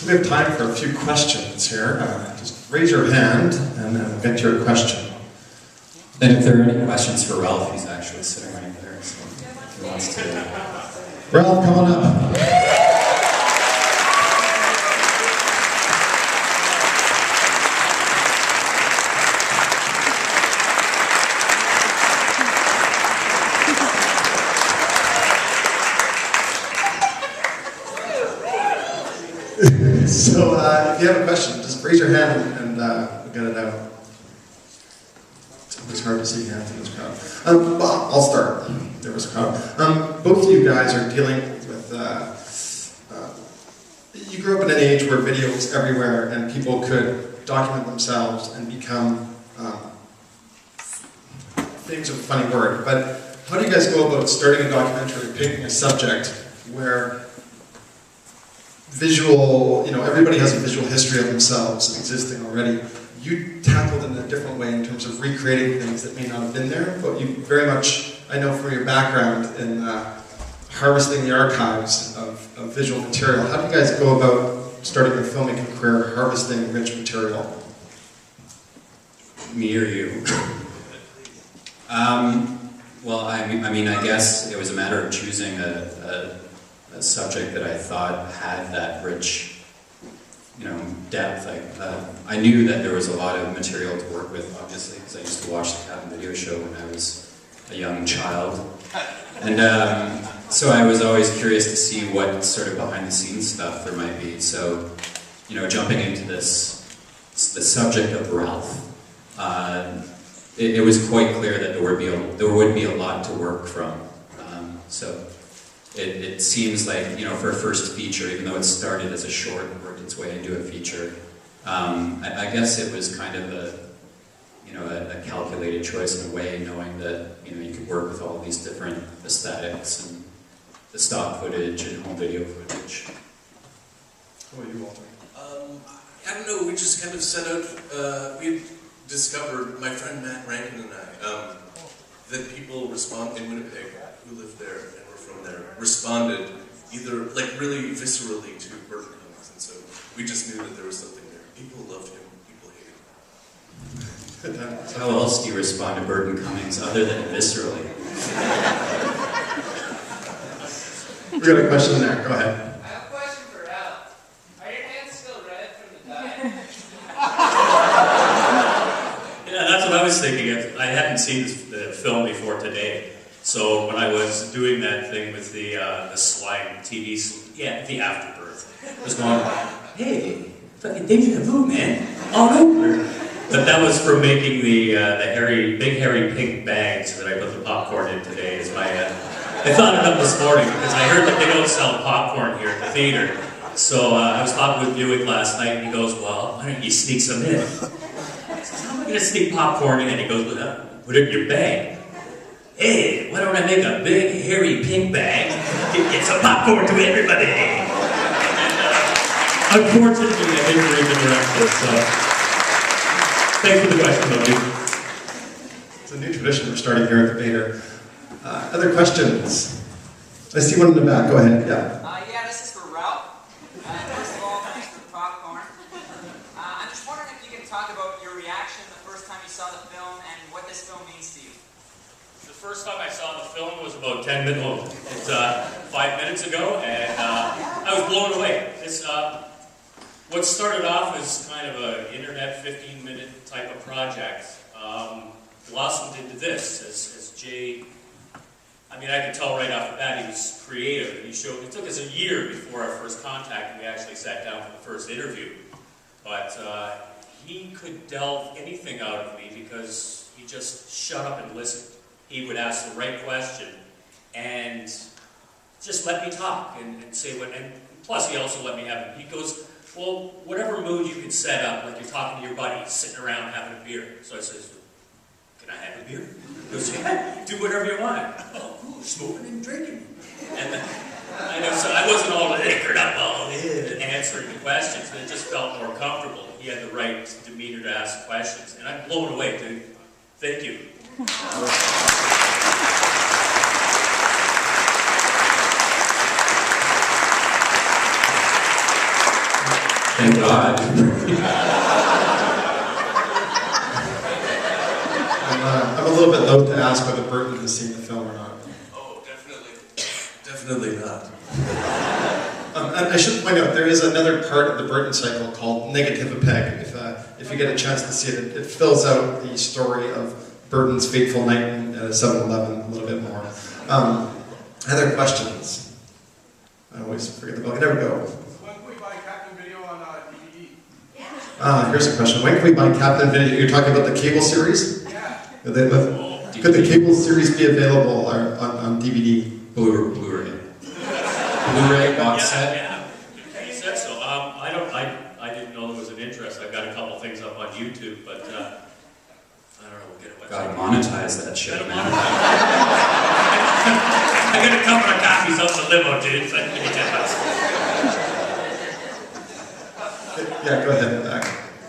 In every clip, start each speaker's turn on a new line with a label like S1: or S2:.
S1: we have time for a few questions here. Just raise your hand and then we'll get to your question.
S2: And if there are any questions for Ralph, he's actually sitting right there, so if he wants to...
S1: Ralph, come on up. So if you have a question, just raise your hand and we'll get it out. It's hard to see hands in this crowd. Well, I'll start. There was a crowd. Both of you guys are dealing with, you grew up in an age where video was everywhere and people could document themselves and become, fame's a funny word, but how do you guys go about starting a documentary, picking a subject where visual, everybody has a visual history of themselves existing already. You tackled it in a different way in terms of recreating things that may not have been there, but you very much, I know from your background in harvesting the archives of visual material. How do you guys go about starting your filmmaking career, harvesting rich material?
S2: Me or you? Well, I mean, I guess it was a matter of choosing a subject that I thought had that rich, depth. I knew that there was a lot of material to work with, obviously, because I used to watch the Cabin Video Show when I was a young child. And so I was always curious to see what sort of behind-the-scenes stuff there might be. So, jumping into the subject of Ralph, it was quite clear that there would be a lot to work from. So it seems like, for a first feature, even though it started as a short and worked its way into a feature, I guess it was kind of a calculated choice in a way, knowing that, you could work with all of these different aesthetics and the stock footage and home video footage.
S1: What about you, Walter?
S3: I don't know, we just kind of set out, we discovered, my friend Matt Rankin and I, that people respond in Winnipeg who live there and were from there, responded either, really viscerally to Burton Cummings, and so we just knew that there was something there. People loved him, people hated him.
S2: How else do you respond to Burton Cummings other than viscerally?
S1: We got a question there, go ahead.
S4: I have a question for Ralph. Are your hands still red from the dye?
S5: Yeah, that's what I was thinking of. I hadn't seen the film before today. So when I was doing that thing with the slime TV, the afterbirth, I was going, hey, fucking deja vu, man, all over. But that was for making the big hairy pink bags that I put the popcorn in today. I thought of them this morning because I heard that they don't sell popcorn here at the theater. So I was talking with Buick last night, and he goes, well, why don't you sneak some in? I said, how am I going to sneak popcorn in? He goes, well, put it in your bag. Hey, why don't I make a big, hairy, pink bag? Get some popcorn to everybody. And, unfortunately, I didn't read the directions, so thanks for the question, though.
S1: It's a new tradition we're starting here at the Vader. Other questions? I see one in the back. Go ahead. Yeah.
S4: Yeah, this is for Ralph. First of all, thanks for the popcorn. I'm just wondering if you can talk about your reaction the first time you saw the film and what this film means to you.
S5: The first time I saw the film was about 10 minutes old. It's 5 minutes ago, and I was blown away. What started off as kind of an internet 15-minute type of project blossomed into this as Jay. I mean, I could tell right off the bat he was creative, and it took us a year before our first contact, and we actually sat down for the first interview. But he could delve anything out of me because he just shut up and listened. He would ask the right question and just let me talk and say what, and plus he also let me have it. He goes, well, whatever mood you can set up, like you're talking to your buddy, sitting around having a beer. So I says, can I have a beer? He goes, yeah, do whatever you want. Oh, cool, smoking and drinking. And I know, so I wasn't all liquored up, all answering the questions, but it just felt more comfortable. He had the right demeanor to ask questions, and I'm blown away, dude. Thank you.
S2: God.
S1: I'm a little bit loath to ask whether Burton has seen the film or not.
S3: Oh, definitely not.
S1: And I should point out, there is another part of the Burton cycle called Negative a Peg. If you get a chance to see it, it fills out the story of Burton's fateful night in 7-Eleven a little bit more. Other questions? I always forget the bell. There we go.
S6: When can we buy Captain Video on DVD?
S1: Here's a question. When can we buy Captain Video? You're talking about the cable series?
S6: Yeah.
S1: Could the cable series be available on DVD?
S2: Blu-ray. Blu-ray box set.
S5: Yeah, he said so. I didn't know there was an interest. I've got a couple things up on YouTube, but I don't know. We'll get a website.
S2: Gotta monetize that shit,
S5: Gotta
S2: man.
S5: monetize. I got a couple of copies of the limo, dude. So give me 10 bucks.
S1: Yeah, go ahead.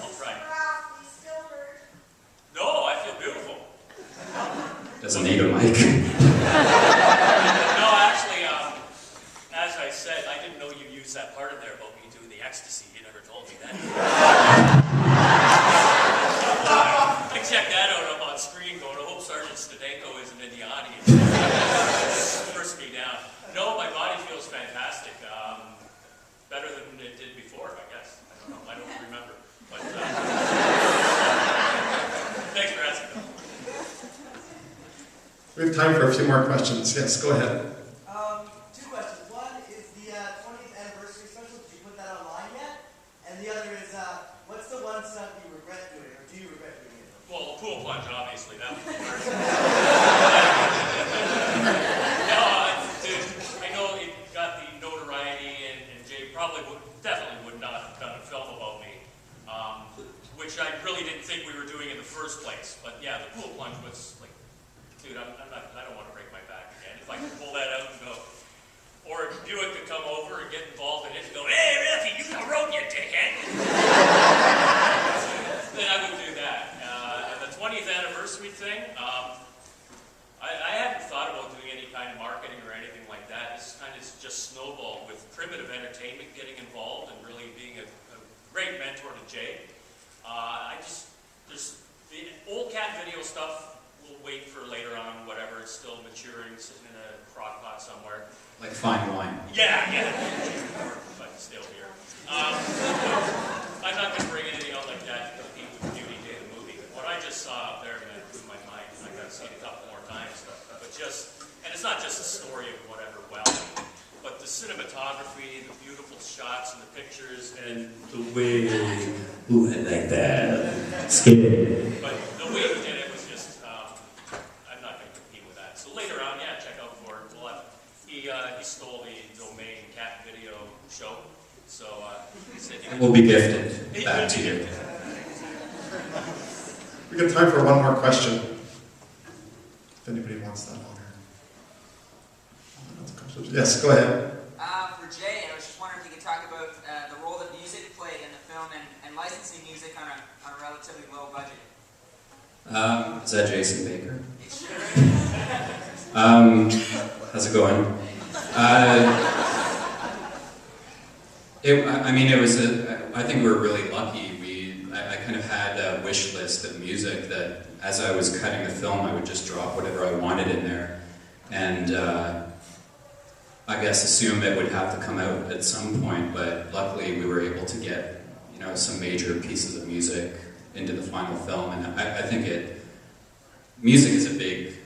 S5: I'll try. No, I feel beautiful.
S2: Doesn't need a mic.
S5: No, actually, as I said, I didn't know you used that part in there about me doing the ecstasy. You never told me that. I checked that out up on screen going, I hope Sergeant Stadenko isn't in the audience. Forced me down. No, my body feels fantastic. Better than it did before, I guess. I don't know. I don't remember. But thanks for asking.
S1: We have time for a few more questions. Yes, go ahead.
S7: Two questions. One is the 20th anniversary special. Did you put that online yet? And the other is, what's the one stuff you regret doing, or do you regret doing it?
S5: Well, the pool plunge, obviously. That was the worst. Dude, I know it got the notoriety, and Jay definitely would not have done a film about me, which I really didn't think we were doing in the first place. But yeah, the pool plunge was like, dude, I don't want to break my back again. If I could pull that out and go, or Buick could come over and get involved in it and go, hey, Ralphie, you can rope, you dickhead. Then I would do that. And the 20th anniversary thing, I hadn't thought about doing any kind of marketing or anything like that. This kind of just snowballed with Primitive Entertainment getting involved and really being a great mentor to Jay. There's the old cat video stuff. We'll wait for later on, whatever. It's still maturing, sitting in a crock pot somewhere.
S2: Like fine wine.
S5: Yeah. But still here. I'm not going to bring anything out like that to compete with Beauty Day, the movie. What I just saw up there, man, blew my mind. I got to see it a couple more times. But and it's not just a story of whatever, but the cinematography, the beautiful shots and the pictures, and the way, ooh, I like that. Scared. But the way he did it was just, I'm not going to compete with that. So later on, yeah, check out for it. He stole the domain Cat Video Show. So he said
S2: It will be gifted back to you.
S1: We got time for one more question. If anybody wants that honor. Yes, go ahead.
S4: For Jay, I was just wondering if you could talk about the role that music played in the film and licensing music on a relatively low budget.
S2: Is that Jason Baker?
S4: It sure
S2: How's it going? I think we were really lucky. I kind of had a wish list of music that, as I was cutting the film, I would just drop whatever I wanted in there, and I guess assume it would have to come out at some point. But luckily, we were able to get some major pieces of music into the final film, and I think music is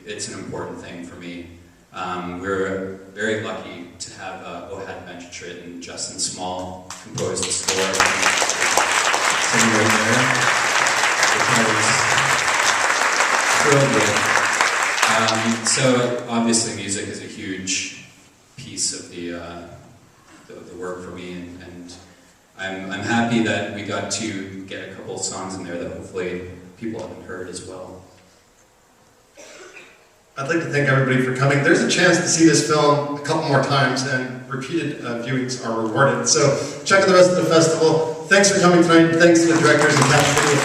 S2: it's an important thing for me. We're very lucky to have Ohad Benchitrit and Justin Small compose the score. Sitting right there, which I was thrilled with. So obviously music is a huge piece of the work for me, and I'm happy that we got to get a couple of songs in there that hopefully people haven't heard as well.
S1: I'd like to thank everybody for coming. There's a chance to see this film a couple more times, and repeated viewings are rewarded. So check out the rest of the festival. Thanks for coming tonight. Thanks to the directors and cast for coming.